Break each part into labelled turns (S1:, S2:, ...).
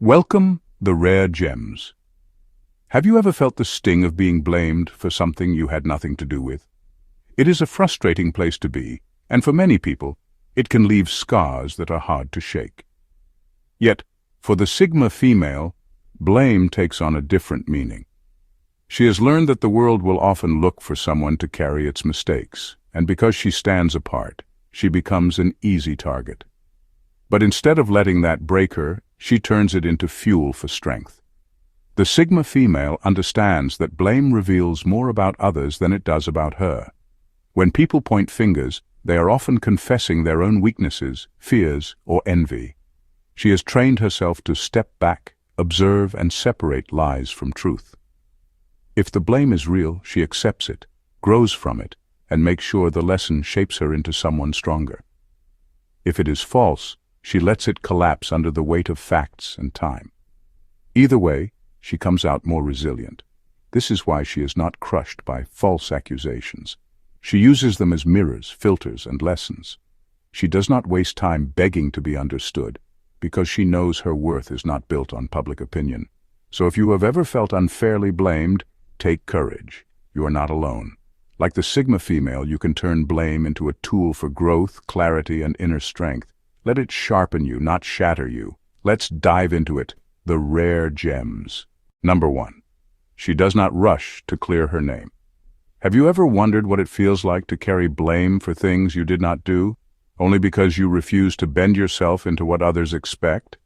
S1: Welcome, the rare gems. Have you ever felt the sting of being blamed for something you had nothing to do with? It is a frustrating place to be, and for many people, it can leave scars that are hard to shake. Yet, for the Sigma female, blame takes on a different meaning. She has learned that the world will often look for someone to carry its mistakes, and because she stands apart, she becomes an easy target. But instead of letting that break her, she turns it into fuel for strength. The Sigma female understands that blame reveals more about others than it does about her. When people point fingers, they are often confessing their own weaknesses, fears, or envy. She has trained herself to step back, observe, and separate lies from truth. If the blame is real, she accepts it, grows from it, and makes sure the lesson shapes her into someone stronger. If it is false, she lets it collapse under the weight of facts and time. Either way, she comes out more resilient. This is why she is not crushed by false accusations. She uses them as mirrors, filters, and lessons. She does not waste time begging to be understood, because she knows her worth is not built on public opinion. So if you have ever felt unfairly blamed, take courage. You are not alone. Like the Sigma female, you can turn blame into a tool for growth, clarity, and inner strength. Let it sharpen you, not shatter you. Let's dive into it. The rare gems. Number 1. She does not rush to clear her name. Have you ever wondered what it feels like to carry blame for things you did not do, only because you refuse to bend yourself into what others expect?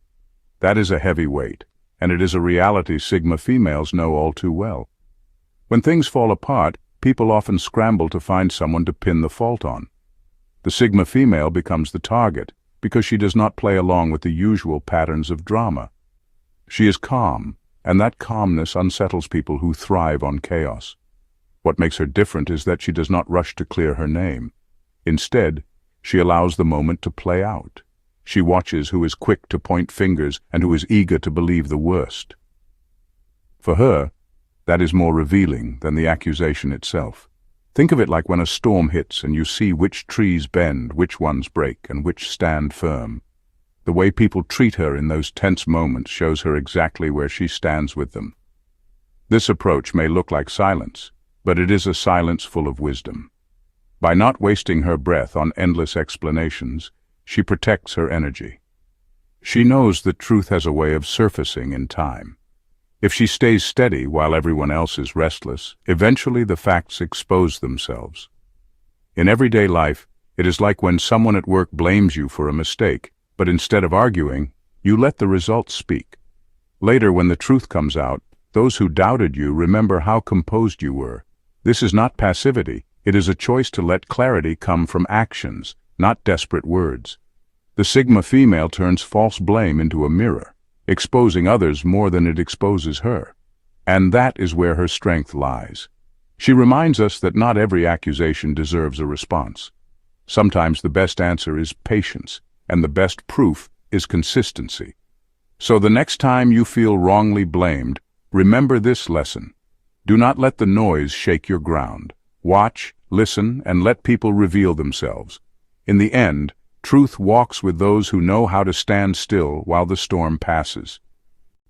S1: That is a heavy weight, and it is a reality Sigma females know all too well. When things fall apart, people often scramble to find someone to pin the fault on. The Sigma female becomes the target, because she does not play along with the usual patterns of drama. She is calm, and that calmness unsettles people who thrive on chaos. What makes her different is that she does not rush to clear her name. Instead, she allows the moment to play out. She watches who is quick to point fingers and who is eager to believe the worst. For her, that is more revealing than the accusation itself. Think of it like when a storm hits and you see which trees bend, which ones break, and which stand firm. The way people treat her in those tense moments shows her exactly where she stands with them. This approach may look like silence, but it is a silence full of wisdom. By not wasting her breath on endless explanations, she protects her energy. She knows that truth has a way of surfacing in time. If she stays steady while everyone else is restless, eventually the facts expose themselves. In everyday life, it is like when someone at work blames you for a mistake, but instead of arguing, you let the results speak. Later, when the truth comes out, those who doubted you remember how composed you were. This is not passivity. It is a choice to let clarity come from actions, not desperate words. The Sigma female turns false blame into a mirror, exposing others more than it exposes her. And that is where her strength lies. She reminds us that not every accusation deserves a response. Sometimes the best answer is patience, and the best proof is consistency. So the next time you feel wrongly blamed, remember this lesson. Do not let the noise shake your ground. Watch, listen, and let people reveal themselves. In the end, truth walks with those who know how to stand still while the storm passes.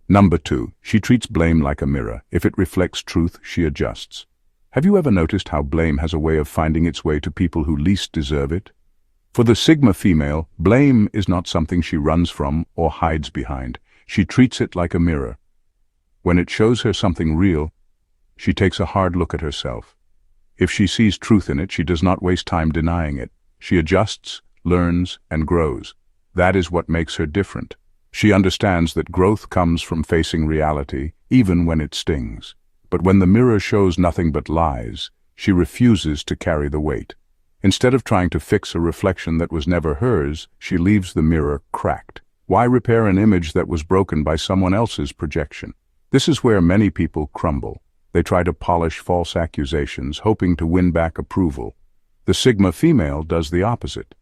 S1: Number 2, she treats blame like a mirror. If it reflects truth, she adjusts. Have you ever noticed how blame has a way of finding its way to people who least deserve it? For the Sigma female, blame is not something she runs from or hides behind. She treats it like a mirror. When it shows her something real, she takes a hard look at herself. If she sees truth in it, she does not waste time denying it. She adjusts, learns, and grows. That is what makes her different. She understands that growth comes from facing reality, even when it stings. But when the mirror shows nothing but lies, she refuses to carry the weight. Instead of trying to fix a reflection that was never hers, she leaves the mirror cracked. Why repair an image that was broken by someone else's projection? This is where many people crumble. They try to polish false accusations, hoping to win back approval. The Sigma female does the opposite.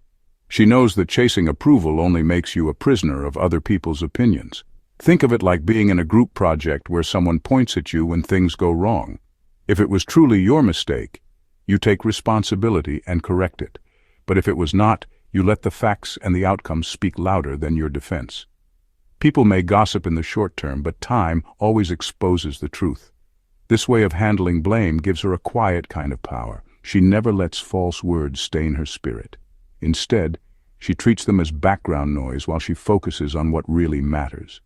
S1: She knows that chasing approval only makes you a prisoner of other people's opinions. Think of it like being in a group project where someone points at you when things go wrong. If it was truly your mistake, you take responsibility and correct it. But if it was not, you let the facts and the outcomes speak louder than your defense. People may gossip in the short term, but time always exposes the truth. This way of handling blame gives her a quiet kind of power. She never lets false words stain her spirit. Instead, she treats them as background noise while she focuses on what really matters.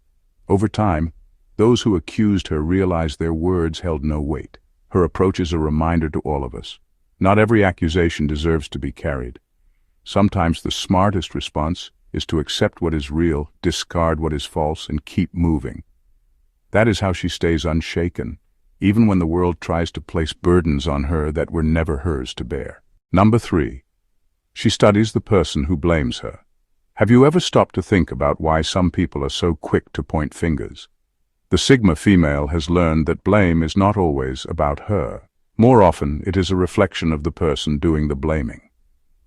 S1: Over time, those who accused her realized their words held no weight. Her approach is a reminder to all of us. Not every accusation deserves to be carried. Sometimes the smartest response is to accept what is real, discard what is false, and keep moving. That is how she stays unshaken, even when the world tries to place burdens on her that were never hers to bear. Number 3. She studies the person who blames her. Have you ever stopped to think about why some people are so quick to point fingers? The Sigma female has learned that blame is not always about her. More often, it is a reflection of the person doing the blaming.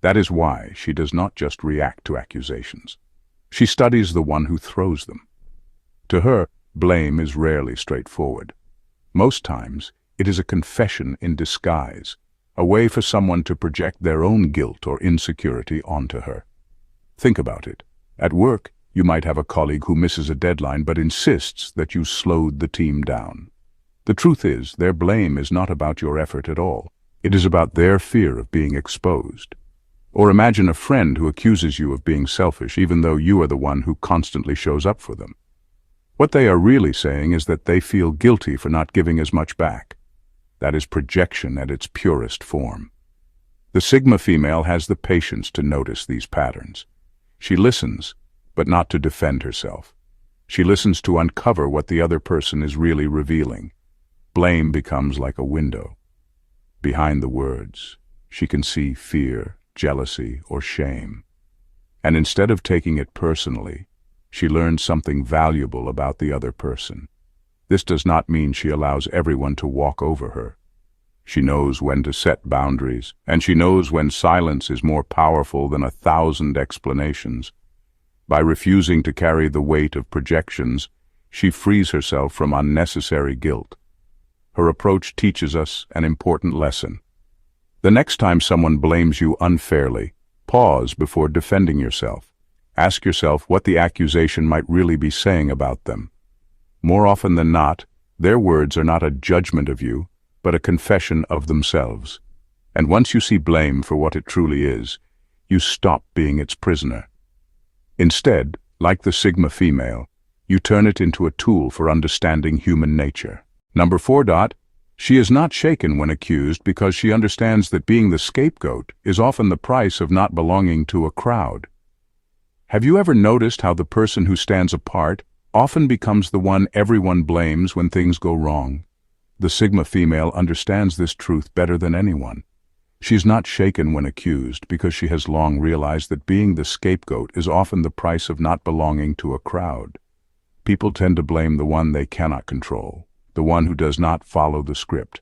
S1: That is why she does not just react to accusations. She studies the one who throws them. To her, blame is rarely straightforward. Most times, it is a confession in disguise, a way for someone to project their own guilt or insecurity onto her. Think about it. At work, you might have a colleague who misses a deadline but insists that you slowed the team down. The truth is, their blame is not about your effort at all. It is about their fear of being exposed. Or imagine a friend who accuses you of being selfish even though you are the one who constantly shows up for them. What they are really saying is that they feel guilty for not giving as much back. That is projection at its purest form. The Sigma female has the patience to notice these patterns. She listens, but not to defend herself. She listens to uncover what the other person is really revealing. Blame becomes like a window. Behind the words, she can see fear, jealousy, or shame. And instead of taking it personally, she learns something valuable about the other person. This does not mean she allows everyone to walk over her. She knows when to set boundaries, and she knows when silence is more powerful than 1,000 explanations. By refusing to carry the weight of projections, she frees herself from unnecessary guilt. Her approach teaches us an important lesson. The next time someone blames you unfairly, pause before defending yourself. Ask yourself what the accusation might really be saying about them. More often than not, their words are not a judgment of you, but a confession of themselves. And once you see blame for what it truly is, you stop being its prisoner. Instead, like the Sigma female, you turn it into a tool for understanding human nature. Number 4. She is not shaken when accused because she understands that being the scapegoat is often the price of not belonging to a crowd. Have you ever noticed how the person who stands apart often becomes the one everyone blames when things go wrong? The Sigma female understands this truth better than anyone. She is not shaken when accused because she has long realized that being the scapegoat is often the price of not belonging to a crowd. People tend to blame the one they cannot control, the one who does not follow the script,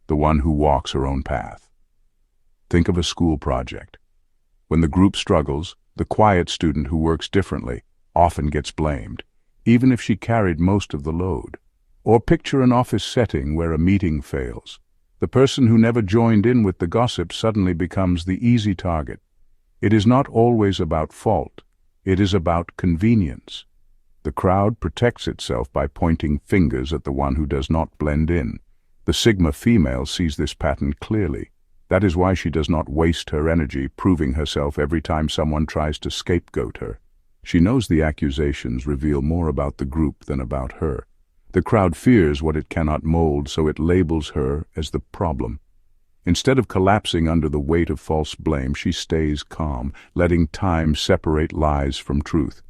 S1: the one who walks her own path. Think of a school project. When the group struggles, the quiet student who works differently often gets blamed, even if she carried most of the load. Or picture an office setting where a meeting fails. The person who never joined in with the gossip suddenly becomes the easy target. It is not always about fault. It is about convenience. The crowd protects itself by pointing fingers at the one who does not blend in. The Sigma female sees this pattern clearly. That is why she does not waste her energy proving herself every time someone tries to scapegoat her. She knows the accusations reveal more about the group than about her. The crowd fears what it cannot mold, so it labels her as the problem. Instead of collapsing under the weight of false blame, she stays calm, letting time separate lies from truth.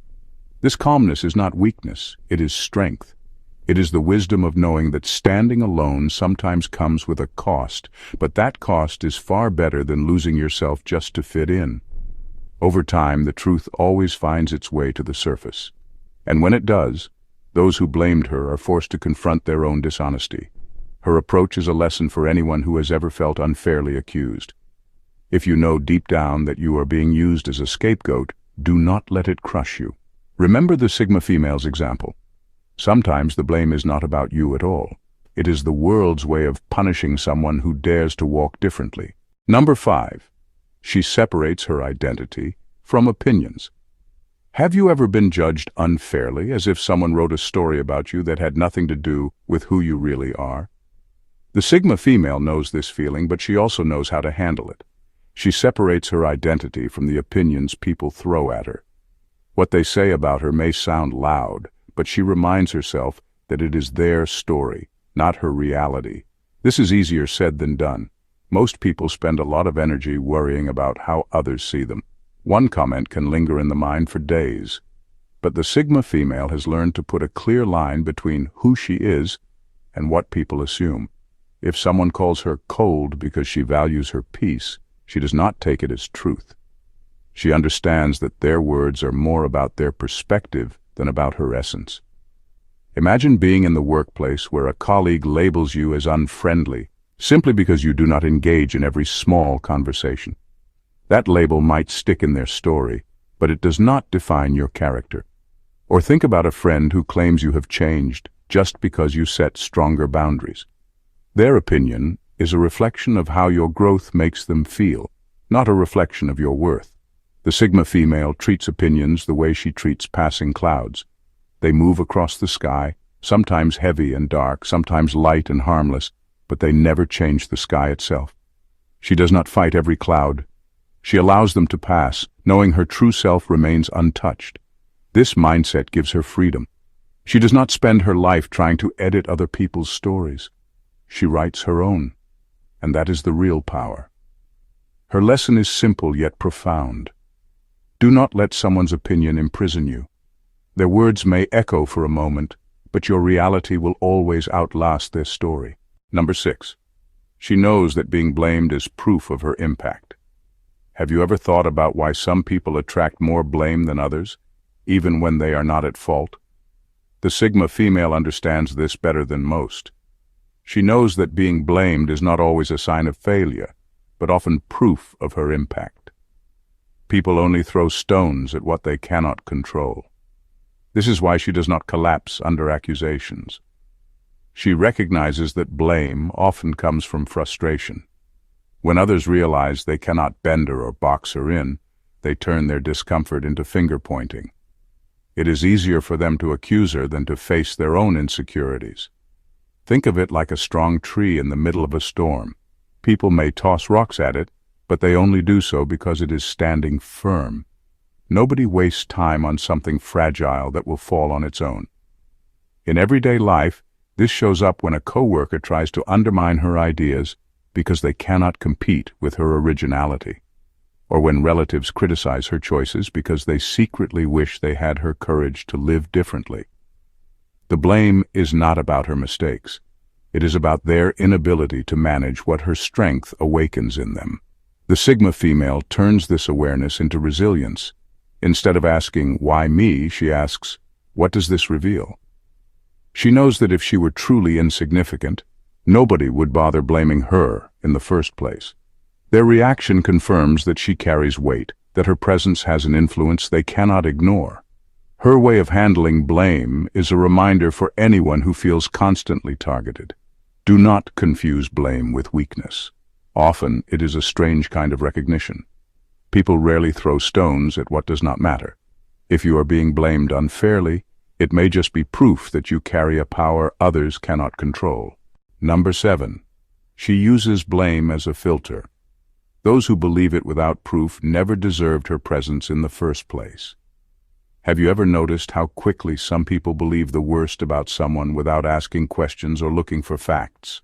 S1: This calmness is not weakness, it is strength. It is the wisdom of knowing that standing alone sometimes comes with a cost, but that cost is far better than losing yourself just to fit in. Over time, the truth always finds its way to the surface. And when it does, those who blamed her are forced to confront their own dishonesty. Her approach is a lesson for anyone who has ever felt unfairly accused. If you know deep down that you are being used as a scapegoat, do not let it crush you. Remember the Sigma female's example. Sometimes the blame is not about you at all. It is the world's way of punishing someone who dares to walk differently. Number 5. She separates her identity from opinions. Have you ever been judged unfairly, as if someone wrote a story about you that had nothing to do with who you really are? The Sigma female knows this feeling, but she also knows how to handle it. She separates her identity from the opinions people throw at her. What they say about her may sound loud, but she reminds herself that it is their story, not her reality. This is easier said than done. Most people spend a lot of energy worrying about how others see them. One comment can linger in the mind for days. But the Sigma female has learned to put a clear line between who she is and what people assume. If someone calls her cold because she values her peace, she does not take it as truth. She understands that their words are more about their perspective than about her essence. Imagine being in the workplace where a colleague labels you as unfriendly simply because you do not engage in every small conversation. That label might stick in their story, but it does not define your character. Or think about a friend who claims you have changed just because you set stronger boundaries. Their opinion is a reflection of how your growth makes them feel, not a reflection of your worth. The Sigma female treats opinions the way she treats passing clouds. They move across the sky, sometimes heavy and dark, sometimes light and harmless, but they never change the sky itself. She does not fight every cloud. She allows them to pass, knowing her true self remains untouched. This mindset gives her freedom. She does not spend her life trying to edit other people's stories. She writes her own, and that is the real power. Her lesson is simple yet profound. Do not let someone's opinion imprison you. Their words may echo for a moment, but your reality will always outlast their story. Number 6. She knows that being blamed is proof of her impact. Have you ever thought about why some people attract more blame than others, even when they are not at fault? The Sigma female understands this better than most. She knows that being blamed is not always a sign of failure, but often proof of her impact. People only throw stones at what they cannot control. This is why she does not collapse under accusations. She recognizes that blame often comes from frustration. When others realize they cannot bend her or box her in, they turn their discomfort into finger-pointing. It is easier for them to accuse her than to face their own insecurities. Think of it like a strong tree in the middle of a storm. People may toss rocks at it, but they only do so because it is standing firm. Nobody wastes time on something fragile that will fall on its own. In everyday life, this shows up when a coworker tries to undermine her ideas because they cannot compete with her originality, or when relatives criticize her choices because they secretly wish they had her courage to live differently. The blame is not about her mistakes. It is about their inability to manage what her strength awakens in them. The Sigma female turns this awareness into resilience. Instead of asking, "Why me?" she asks, "What does this reveal?" She knows that if she were truly insignificant, nobody would bother blaming her in the first place. Their reaction confirms that she carries weight, that her presence has an influence they cannot ignore. Her way of handling blame is a reminder for anyone who feels constantly targeted. Do not confuse blame with weakness. Often it is a strange kind of recognition. People rarely throw stones at what does not matter. If you are being blamed unfairly, it may just be proof that you carry a power others cannot control. Number 7. She uses blame as a filter. Those who believe it without proof never deserved her presence in the first place. Have you ever noticed how quickly some people believe the worst about someone without asking questions or looking for facts?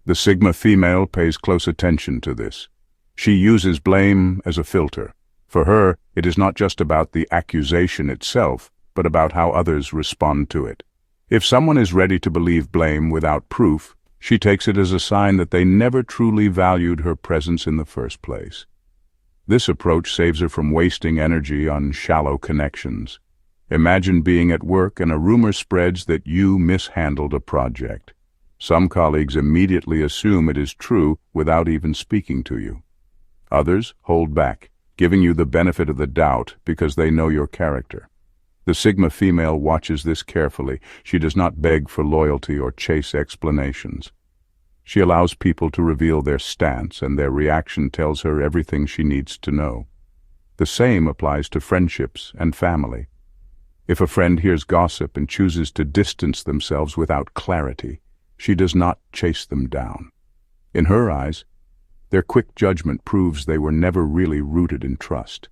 S1: The Sigma female pays close attention to this. She uses blame as a filter. For her, it is not just about the accusation itself, but about how others respond to it. If someone is ready to believe blame without proof, she takes it as a sign that they never truly valued her presence in the first place. This approach saves her from wasting energy on shallow connections. Imagine being at work and a rumor spreads that you mishandled a project. Some colleagues immediately assume it is true without even speaking to you. Others hold back, giving you the benefit of the doubt because they know your character. The Sigma female watches this carefully. She does not beg for loyalty or chase explanations. She allows people to reveal their stance, and their reaction tells her everything she needs to know. The same applies to friendships and family. If a friend hears gossip and chooses to distance themselves without clarity, she does not chase them down. In her eyes, their quick judgment proves they were never really rooted in trust.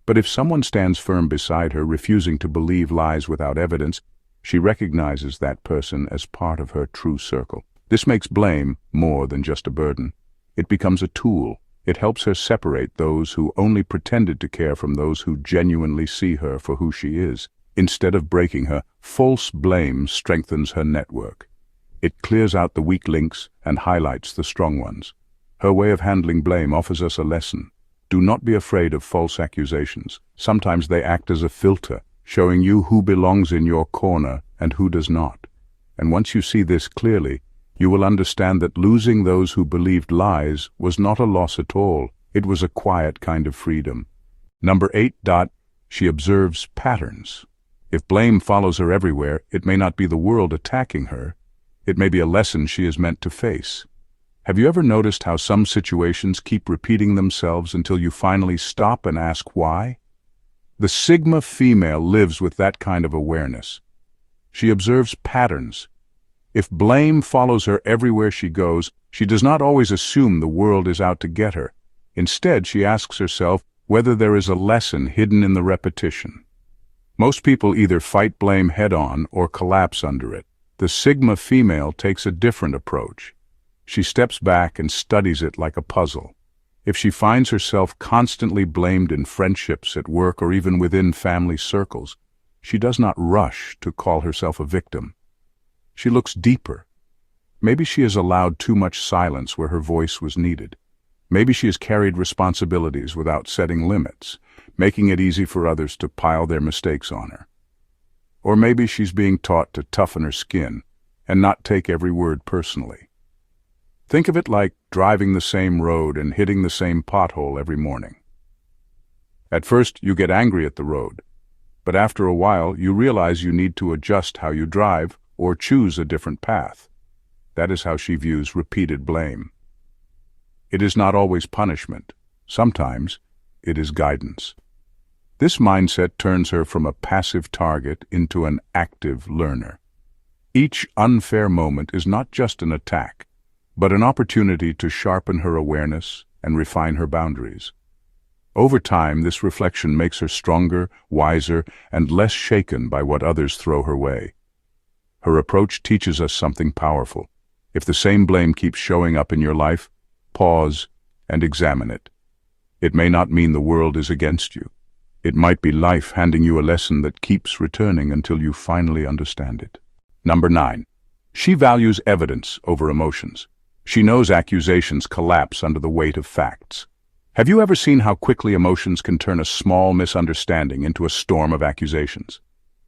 S1: But if someone stands firm beside her, refusing to believe lies without evidence, she recognizes that person as part of her true circle. This makes blame more than just a burden. It becomes a tool. It helps her separate those who only pretended to care from those who genuinely see her for who she is. Instead of breaking her, false blame strengthens her network. It clears out the weak links and highlights the strong ones. Her way of handling blame offers us a lesson. Do not be afraid of false accusations. Sometimes they act as a filter, showing you who belongs in your corner and who does not. And once you see this clearly, you will understand that losing those who believed lies was not a loss at all. It was a quiet kind of freedom. Number 8. She observes patterns. If blame follows her everywhere, it may not be the world attacking her. It may be a lesson she is meant to face. Have you ever noticed how some situations keep repeating themselves until you finally stop and ask why? The Sigma female lives with that kind of awareness. She observes patterns. If blame follows her everywhere she goes, she does not always assume the world is out to get her. Instead, she asks herself whether there is a lesson hidden in the repetition. Most people either fight blame head-on or collapse under it. The Sigma female takes a different approach. She steps back and studies it like a puzzle. If she finds herself constantly blamed in friendships, at work, or even within family circles, she does not rush to call herself a victim. She looks deeper. Maybe she has allowed too much silence where her voice was needed. Maybe she has carried responsibilities without setting limits, making it easy for others to pile their mistakes on her. Or maybe she's being taught to toughen her skin and not take every word personally. Think of it like driving the same road and hitting the same pothole every morning. At first, you get angry at the road, but after a while, you realize you need to adjust how you drive or choose a different path. That is how she views repeated blame. It is not always punishment. Sometimes it is guidance. This mindset turns her from a passive target into an active learner. Each unfair moment is not just an attack, but an opportunity to sharpen her awareness and refine her boundaries. Over time, this reflection makes her stronger, wiser, and less shaken by what others throw her way. Her approach teaches us something powerful. If the same blame keeps showing up in your life, pause and examine it. It may not mean the world is against you. It might be life handing you a lesson that keeps returning until you finally understand it. Number 9. She values evidence over emotions. She knows accusations collapse under the weight of facts. Have you ever seen how quickly emotions can turn a small misunderstanding into a storm of accusations?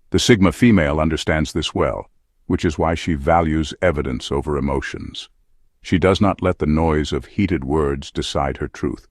S1: The Sigma female understands this well, which is why she values evidence over emotions. She does not let the noise of heated words decide her truth.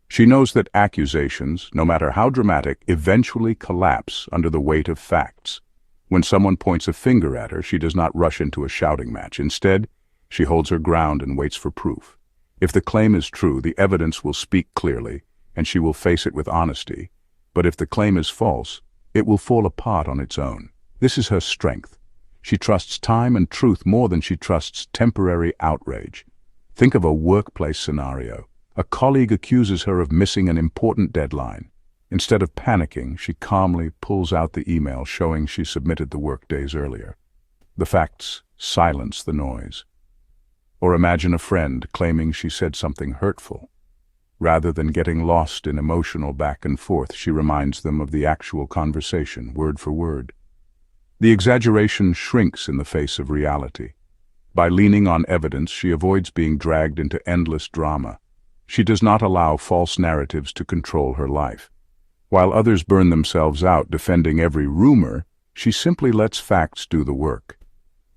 S1: She knows that accusations, no matter how dramatic, eventually collapse under the weight of facts. When someone points a finger at her, she does not rush into a shouting match. Instead, she holds her ground and waits for proof. If the claim is true, the evidence will speak clearly, and she will face it with honesty. But if the claim is false, it will fall apart on its own. This is her strength. She trusts time and truth more than she trusts temporary outrage. Think of a workplace scenario. A colleague accuses her of missing an important deadline. Instead of panicking, she calmly pulls out the email showing she submitted the work days earlier. The facts silence the noise. Or imagine a friend claiming she said something hurtful. Rather than getting lost in emotional back and forth, she reminds them of the actual conversation, word for word. The exaggeration shrinks in the face of reality. By leaning on evidence, she avoids being dragged into endless drama. She does not allow false narratives to control her life. While others burn themselves out defending every rumor, she simply lets facts do the work.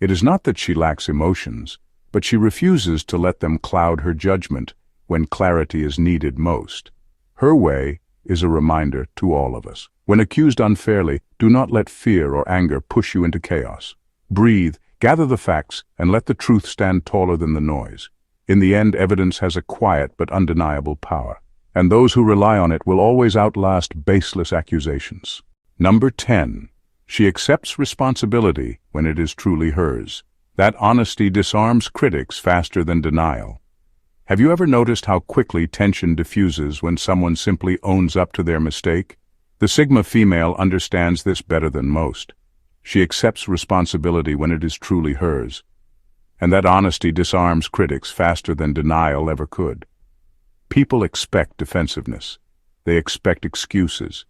S1: It is not that she lacks emotions, but she refuses to let them cloud her judgment when clarity is needed most. Her way is a reminder to all of us. When accused unfairly, do not let fear or anger push you into chaos. Breathe, gather the facts, and let the truth stand taller than the noise. In the end, evidence has a quiet but undeniable power. and those who rely on it will always outlast baseless accusations. Number 10. She accepts responsibility when it is truly hers. That honesty disarms critics faster than denial. Have you ever noticed how quickly tension diffuses when someone simply owns up to their mistake? The Sigma female understands this better than most. She accepts responsibility when it is truly hers. And that honesty disarms critics faster than denial ever could. People expect defensiveness. They expect excuses.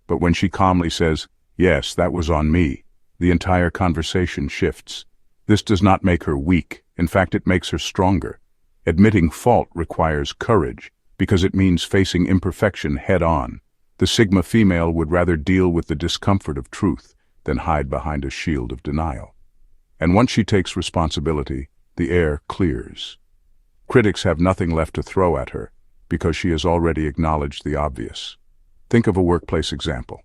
S1: But when she calmly says, "Yes, that was on me," the entire conversation shifts. This does not make her weak. In fact, it makes her stronger. Admitting fault requires courage, because it means facing imperfection head-on. The Sigma female would rather deal with the discomfort of truth than hide behind a shield of denial. And once she takes responsibility, the air clears. Critics have nothing left to throw at her, because she has already acknowledged the obvious. Think of a workplace example.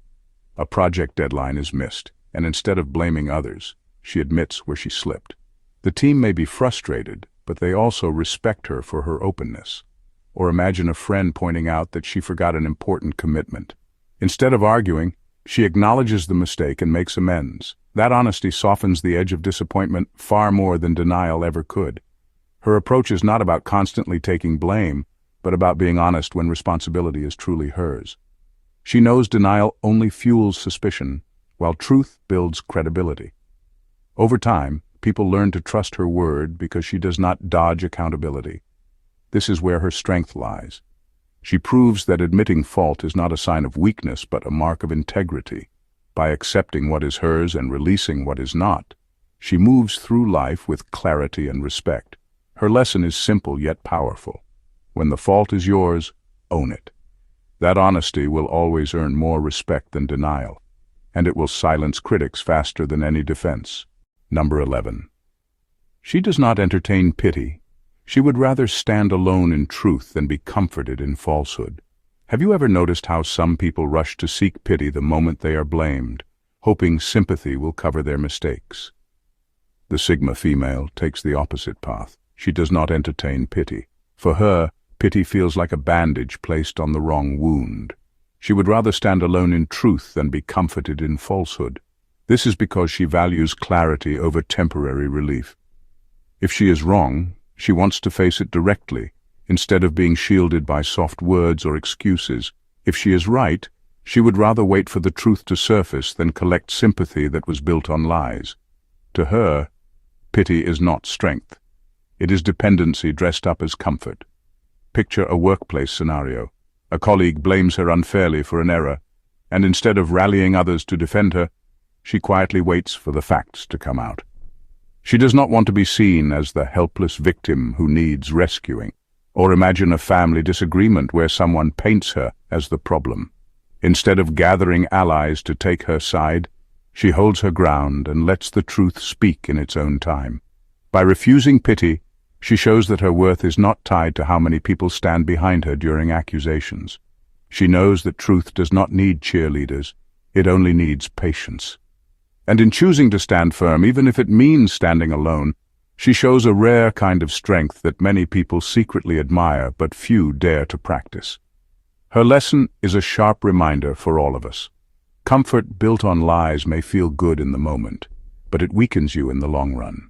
S1: A project deadline is missed, and instead of blaming others, she admits where she slipped. The team may be frustrated, but they also respect her for her openness. Or imagine a friend pointing out that she forgot an important commitment. Instead of arguing, she acknowledges the mistake and makes amends. That honesty softens the edge of disappointment far more than denial ever could. Her approach is not about constantly taking blame, but about being honest when responsibility is truly hers. She knows denial only fuels suspicion, while truth builds credibility. Over time, people learn to trust her word because she does not dodge accountability. This is where her strength lies. She proves that admitting fault is not a sign of weakness but a mark of integrity. By accepting what is hers and releasing what is not, she moves through life with clarity and respect. Her lesson is simple yet powerful. When the fault is yours, own it. That honesty will always earn more respect than denial, and it will silence critics faster than any defense. Number 11. She does not entertain pity. She would rather stand alone in truth than be comforted in falsehood. Have you ever noticed how some people rush to seek pity the moment they are blamed, hoping sympathy will cover their mistakes? The Sigma female takes the opposite path. She does not entertain pity. For her, pity feels like a bandage placed on the wrong wound. She would rather stand alone in truth than be comforted in falsehood. This is because she values clarity over temporary relief. If she is wrong, she wants to face it directly, instead of being shielded by soft words or excuses. If she is right, she would rather wait for the truth to surface than collect sympathy that was built on lies. To her, pity is not strength. It is dependency dressed up as comfort. Picture a workplace scenario. A colleague blames her unfairly for an error, and instead of rallying others to defend her, she quietly waits for the facts to come out. She does not want to be seen as the helpless victim who needs rescuing. Or imagine a family disagreement where someone paints her as the problem. Instead of gathering allies to take her side, she holds her ground and lets the truth speak in its own time. By refusing pity, she shows that her worth is not tied to how many people stand behind her during accusations. She knows that truth does not need cheerleaders, it only needs patience. And in choosing to stand firm, even if it means standing alone, she shows a rare kind of strength that many people secretly admire but few dare to practice. Her lesson is a sharp reminder for all of us. Comfort built on lies may feel good in the moment, but it weakens you in the long run.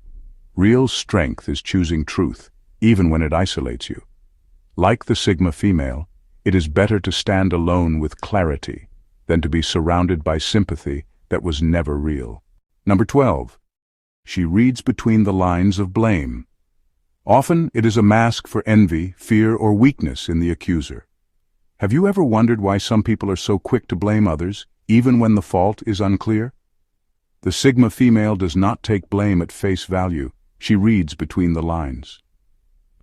S1: Real strength is choosing truth, even when it isolates you. Like the Sigma female, it is better to stand alone with clarity than to be surrounded by sympathy that was never real. Number 12. She reads between the lines of blame. Often it is a mask for envy, fear, or weakness in the accuser. Have you ever wondered why some people are so quick to blame others, even when the fault is unclear? The Sigma female does not take blame at face value. She reads between the lines.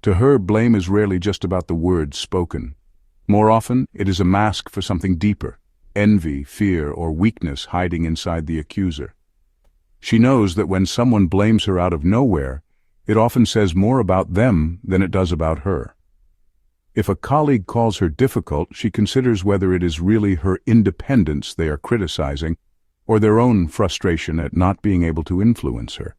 S1: To her, blame is rarely just about the words spoken. More often, it is a mask for something deeper, envy, fear, or weakness hiding inside the accuser. She knows that when someone blames her out of nowhere, it often says more about them than it does about her. If a colleague calls her difficult, she considers whether it is really her independence they are criticizing or their own frustration at not being able to influence her.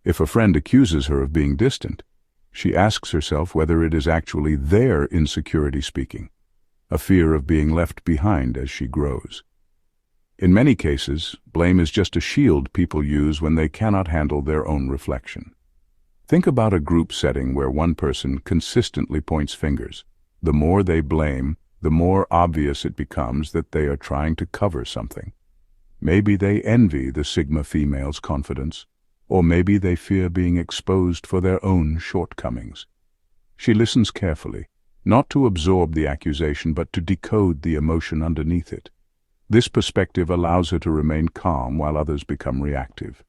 S1: If a friend accuses her of being distant, she asks herself whether it is actually their insecurity speaking. a fear of being left behind as she grows. In many cases, blame is just a shield people use when they cannot handle their own reflection. Think about a group setting where one person consistently points fingers. The more they blame, the more obvious it becomes that they are trying to cover something. Maybe they envy the Sigma female's confidence, or maybe they fear being exposed for their own shortcomings. She listens carefully, not to absorb the accusation but to decode the emotion underneath it. This perspective allows her to remain calm while others become reactive.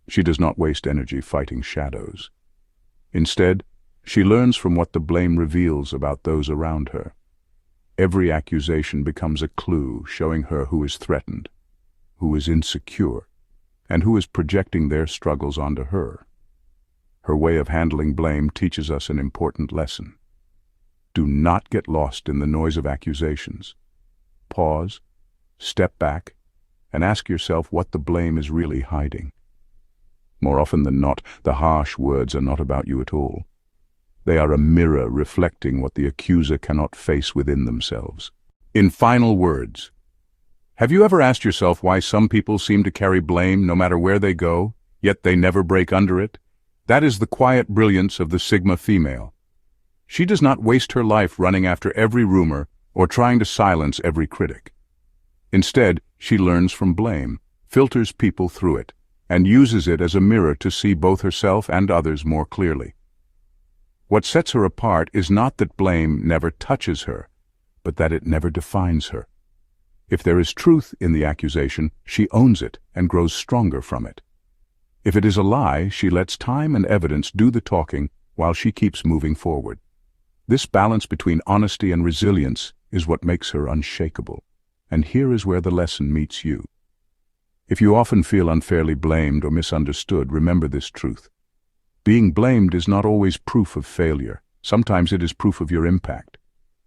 S1: She does not waste energy fighting shadows. Instead, she learns from what the blame reveals about those around her. Every accusation becomes a clue showing her who is threatened, who is insecure, and who is projecting their struggles onto her. Her way of handling blame teaches us an important lesson. Do not get lost in the noise of accusations. Pause, step back, and ask yourself what the blame is really hiding. More often than not, the harsh words are not about you at all. They are a mirror reflecting what the accuser cannot face within themselves. In final words, have you ever asked yourself why some people seem to carry blame no matter where they go, yet they never break under it? That is the quiet brilliance of the Sigma female. She does not waste her life running after every rumor or trying to silence every critic. Instead, she learns from blame, filters people through it, and uses it as a mirror to see both herself and others more clearly. What sets her apart is not that blame never touches her, but that it never defines her. If there is truth in the accusation, she owns it and grows stronger from it. If it is a lie, she lets time and evidence do the talking while she keeps moving forward. This balance between honesty and resilience is what makes her unshakable. And here is where the lesson meets you. If you often feel unfairly blamed or misunderstood, remember this truth. Being blamed is not always proof of failure. Sometimes it is proof of your impact.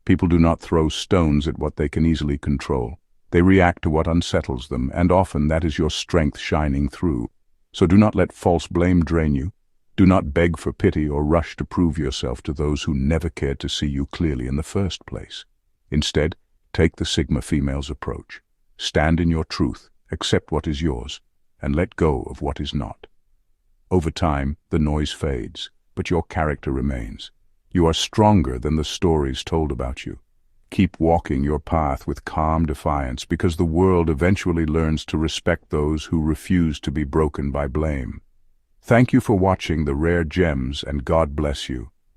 S1: People do not throw stones at what they can easily control. They react to what unsettles them, and often that is your strength shining through. So do not let false blame drain you. Do not beg for pity or rush to prove yourself to those who never cared to see you clearly in the first place. Instead, take the Sigma female's approach. Stand in your truth, accept what is yours, and let go of what is not. Over time, the noise fades, but your character remains. You are stronger than the stories told about you. Keep walking your path with calm defiance, because the world eventually learns to respect those who refuse to be broken by blame. Thank you for watching The Rare Gems, and God bless you.